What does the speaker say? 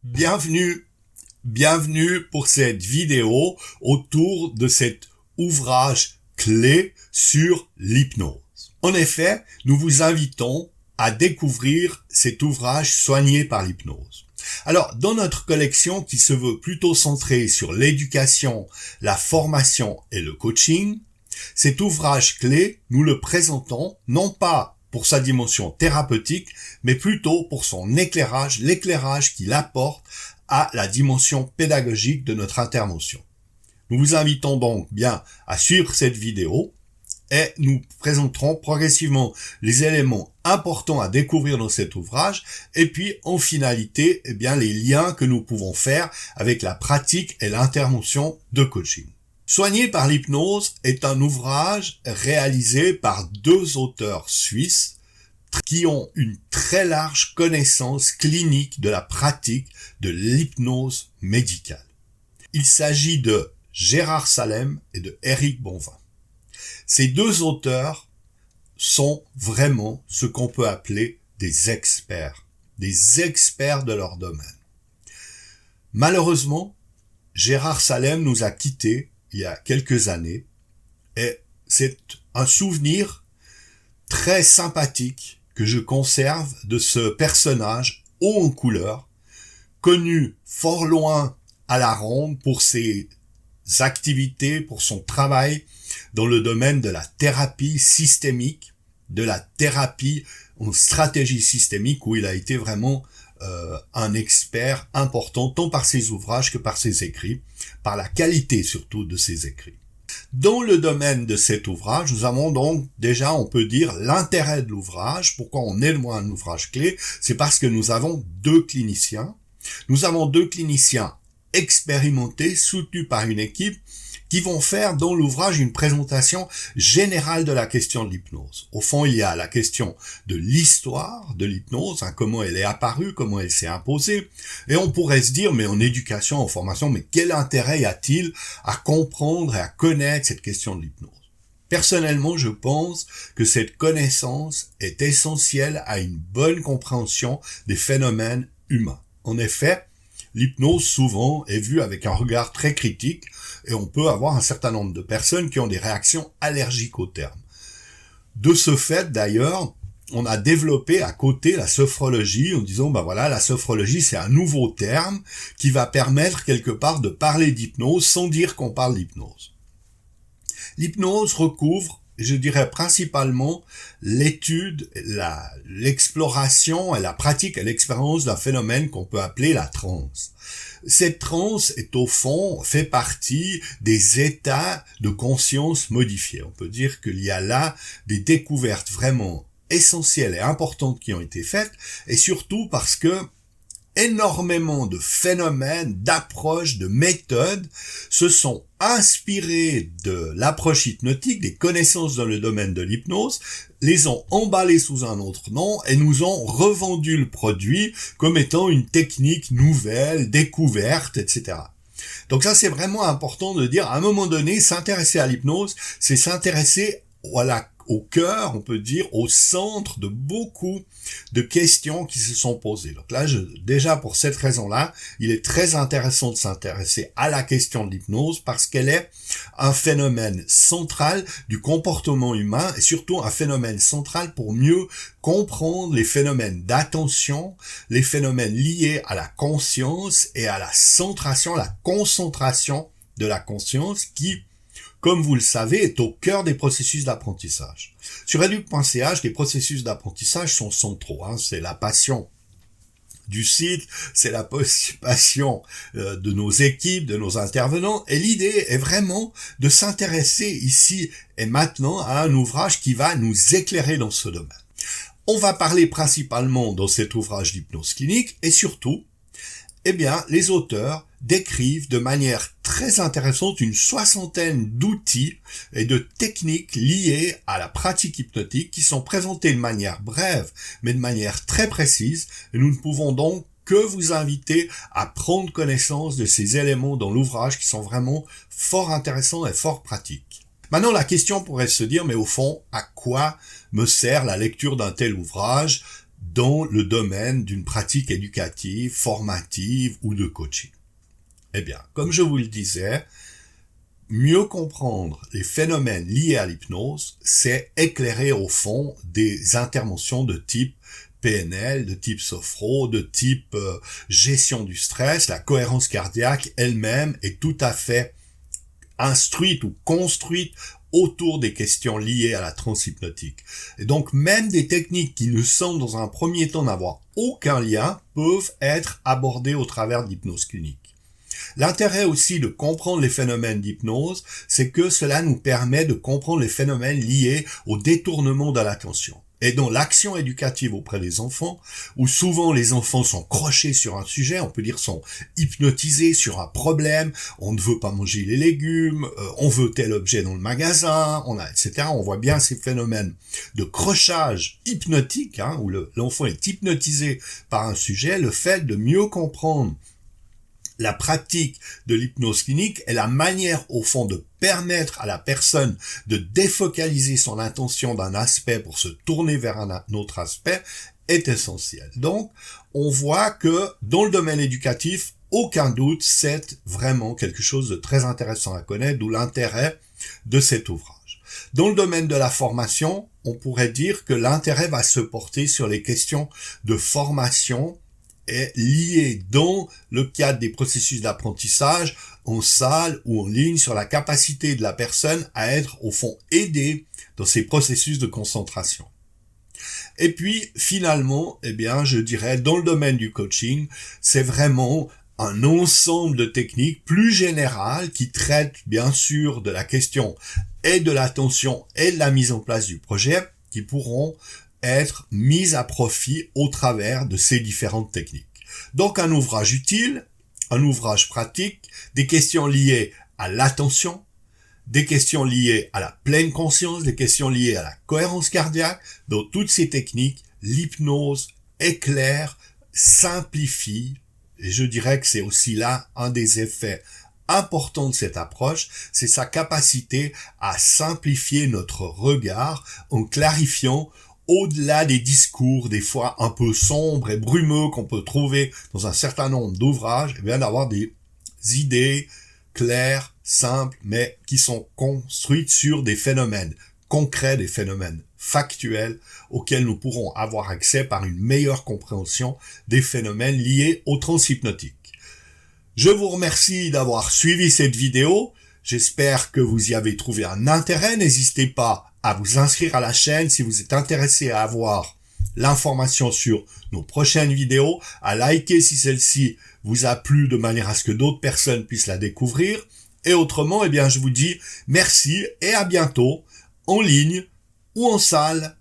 Bienvenue, bienvenue pour cette vidéo autour de cet ouvrage clé sur l'hypnose. En effet, nous vous invitons à découvrir cet ouvrage soigné par l'hypnose. Alors, dans notre collection qui se veut plutôt centrée sur l'éducation, la formation et le coaching, cet ouvrage clé, nous le présentons non pas pour sa dimension thérapeutique, mais plutôt pour son éclairage, l'éclairage qu'il apporte à la dimension pédagogique de notre intervention. Nous vous invitons donc bien à suivre cette vidéo et nous présenterons progressivement les éléments importants à découvrir dans cet ouvrage et puis en finalité, les liens que nous pouvons faire avec la pratique et l'intervention de coaching. Soigné par l'hypnose est un ouvrage réalisé par deux auteurs suisses qui ont une très large connaissance clinique de la pratique de l'hypnose médicale. Il s'agit de Gérard Salem et de Éric Bonvin. Ces deux auteurs sont vraiment ce qu'on peut appeler des experts de leur domaine. Malheureusement, Gérard Salem nous a quittés il y a quelques années et c'est un souvenir très sympathique que je conserve de ce personnage haut en couleur, connu fort loin à la ronde pour ses activités, pour son travail dans le domaine de la thérapie systémique, de la thérapie en stratégie systémique où il a été vraiment un expert important tant par ses ouvrages que par ses écrits, par la qualité surtout de ses écrits. Dans le domaine de cet ouvrage, nous avons donc déjà, on peut dire, l'intérêt de l'ouvrage. Pourquoi on est loin un ouvrage clé? C'est parce que nous avons deux cliniciens. Nous avons deux cliniciens expérimentés, soutenus par une équipe, qui vont faire dans l'ouvrage une présentation générale de la question de l'hypnose. Au fond, il y a la question de l'histoire de l'hypnose, comment elle est apparue, comment elle s'est imposée. Et on pourrait se dire, mais en éducation, en formation, mais quel intérêt y a-t-il à comprendre et à connaître cette question de l'hypnose? Personnellement, je pense que cette connaissance est essentielle à une bonne compréhension des phénomènes humains. En effet, l'hypnose souvent est vue avec un regard très critique et on peut avoir un certain nombre de personnes qui ont des réactions allergiques au terme. De ce fait, d'ailleurs, on a développé à côté la sophrologie en disant, la sophrologie c'est un nouveau terme qui va permettre quelque part de parler d'hypnose sans dire qu'on parle d'hypnose. L'hypnose recouvre, je dirais principalement, l'étude, l'exploration et la pratique et l'expérience d'un phénomène qu'on peut appeler la transe. Cette transe est au fond, fait partie des états de conscience modifiés. On peut dire qu'il y a là des découvertes vraiment essentielles et importantes qui ont été faites, et surtout parce que énormément de phénomènes, d'approches, de méthodes se sont inspirés de l'approche hypnotique, des connaissances dans le domaine de l'hypnose, les ont emballés sous un autre nom et nous ont revendu le produit comme étant une technique nouvelle, découverte, etc. Donc ça, c'est vraiment important de dire, à un moment donné, s'intéresser à l'hypnose, c'est s'intéresser au cœur, on peut dire, au centre de beaucoup de questions qui se sont posées. Donc là, déjà pour cette raison-là, il est très intéressant de s'intéresser à la question de l'hypnose parce qu'elle est un phénomène central du comportement humain et surtout un phénomène central pour mieux comprendre les phénomènes d'attention, les phénomènes liés à la conscience et à la centration, la concentration de la conscience qui, comme vous le savez, est au cœur des processus d'apprentissage. Sur Educ.ch, les processus d'apprentissage sont centraux. C'est la passion du site, c'est la passion de nos équipes, de nos intervenants. Et l'idée est vraiment de s'intéresser ici et maintenant à un ouvrage qui va nous éclairer dans ce domaine. On va parler principalement dans cet ouvrage d'hypnose clinique et surtout, les auteurs décrivent de manière très intéressante une soixantaine d'outils et de techniques liées à la pratique hypnotique qui sont présentés de manière brève mais de manière très précise et nous ne pouvons donc que vous inviter à prendre connaissance de ces éléments dans l'ouvrage qui sont vraiment fort intéressants et fort pratiques. Maintenant, la question pourrait se dire, mais au fond, à quoi me sert la lecture d'un tel ouvrage? dans le domaine d'une pratique éducative, formative ou de coaching. Eh bien, comme je vous le disais, mieux comprendre les phénomènes liés à l'hypnose, c'est éclairer au fond des interventions de type PNL, de type sophro, de type gestion du stress. La cohérence cardiaque elle-même est tout à fait instruite ou construite autour des questions liées à la transe hypnotique. Et donc même des techniques qui nous semblent dans un premier temps n'avoir aucun lien peuvent être abordées au travers de l'hypnose clinique. L'intérêt aussi de comprendre les phénomènes d'hypnose, c'est que cela nous permet de comprendre les phénomènes liés au détournement de l'attention. Et dans l'action éducative auprès des enfants, où souvent les enfants sont crochés sur un sujet, on peut dire sont hypnotisés sur un problème, on ne veut pas manger les légumes, on veut tel objet dans le magasin, etc. On voit bien ces phénomènes de crochage hypnotique, où l'enfant est hypnotisé par un sujet. Le fait de mieux comprendre la pratique de l'hypnose clinique est la manière, au fond, de permettre à la personne de défocaliser son attention d'un aspect pour se tourner vers un autre aspect est essentielle. Donc, on voit que dans le domaine éducatif, aucun doute, c'est vraiment quelque chose de très intéressant à connaître, d'où l'intérêt de cet ouvrage. Dans le domaine de la formation, on pourrait dire que l'intérêt va se porter sur les questions de formation est lié dans le cadre des processus d'apprentissage en salle ou en ligne sur la capacité de la personne à être au fond aidée dans ces processus de concentration. Et puis finalement, je dirais dans le domaine du coaching, c'est vraiment un ensemble de techniques plus générales qui traitent bien sûr de la question et de l'attention et de la mise en place du projet qui pourront être mises à profit au travers de ces différentes techniques. Donc un ouvrage utile, un ouvrage pratique, des questions liées à l'attention, des questions liées à la pleine conscience, des questions liées à la cohérence cardiaque. Dans toutes ces techniques, l'hypnose éclaire, simplifie, et je dirais que c'est aussi là un des effets important de cette approche, c'est sa capacité à simplifier notre regard en clarifiant au-delà des discours, des fois un peu sombres et brumeux qu'on peut trouver dans un certain nombre d'ouvrages, d'avoir des idées claires, simples, mais qui sont construites sur des phénomènes concrets, des phénomènes factuels auxquels nous pourrons avoir accès par une meilleure compréhension des phénomènes liés aux trans hypnotiques. Je vous remercie d'avoir suivi cette vidéo. J'espère que vous y avez trouvé un intérêt. N'hésitez pas à vous inscrire à la chaîne si vous êtes intéressé à avoir l'information sur nos prochaines vidéos, à liker si celle-ci vous a plu de manière à ce que d'autres personnes puissent la découvrir. Et autrement, je vous dis merci et à bientôt en ligne ou en salle.